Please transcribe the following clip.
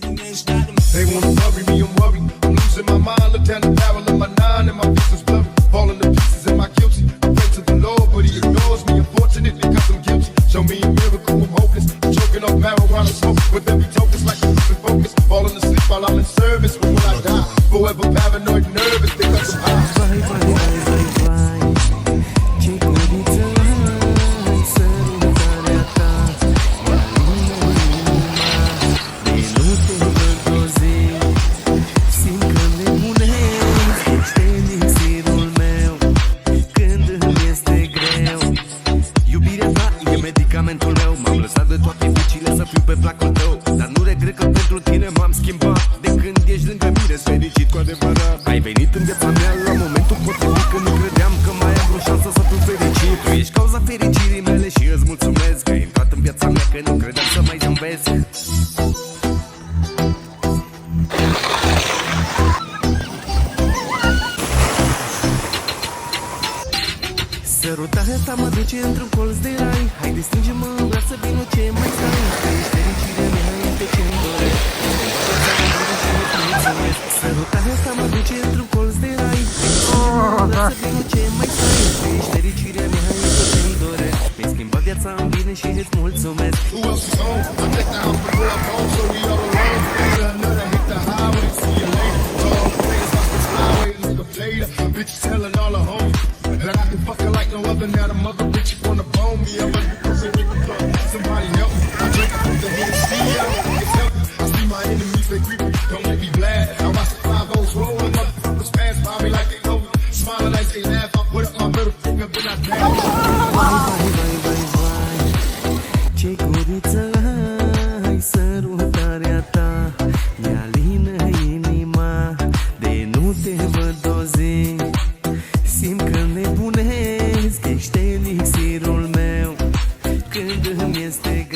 They wanna worry me, I'm worried. I'm losing my mind. Look down the barrel of my nine and my vision's blurry. Falling to pieces, am I guilty? I pray to the Lord, but he ignores me. Unfortunately, because I'm guilty. Show me a miracle, I'm hopeless. I'm choking off marijuana smoke with every token like I'm losing focus. Falling asleep while I'm in service, but when I die, forever paranoid, nervous because I'm high. Medicamentul meu, m-am lăsat de toate vicile să fiu pe placul tău. Dar nu regret că pentru tine m-am schimbat. De când ești lângă mine, sunt fericit cu adevărat. Ai venit în viața mea la momentul potrivit, când nu credeam că mai am vreo șansă să fiu fericit. Tu ești cauza fericirii mele și îți mulțumesc că ai intrat în viața mea, că nu credeam să mai zâmbesc. Sărutarea ta mă duce într-un colț de rai. Haide, strânge-mă în brațe, vino ce mai stai. Că ești fericirea mea, este ce-mi doresc. Sărutarea ta mă duce într-un colț de rai. Strânge-mă în brațe, vino ce mai stai. Că ești fericirea mea, este ce-mi doresc. Mi-ai schimbat viața în bine și îți mulțumesc. Who else is home? I take the house before I go, so we all alone. Hit another, hit the highway, see you later. Tall players off the flyway, look a player. Bitches telling all the homies that I can fuck her like no other. Now the mother bitch wanna bone me. I'm like, somebody help me. I drink up the Hennessy, I don't think it's healthy. I see my enemies, they creeping, don't make me glad. I watch the 5-0s rolling, motherfuckers pass by me like they know me. Smiling like they laugh, I put up my middle finger, then I dab. Ce guriță ai, sărutarea ta mi alină inima. De nu te văd o zi, simt că nebunesc. Ești elixirul meu când îmi este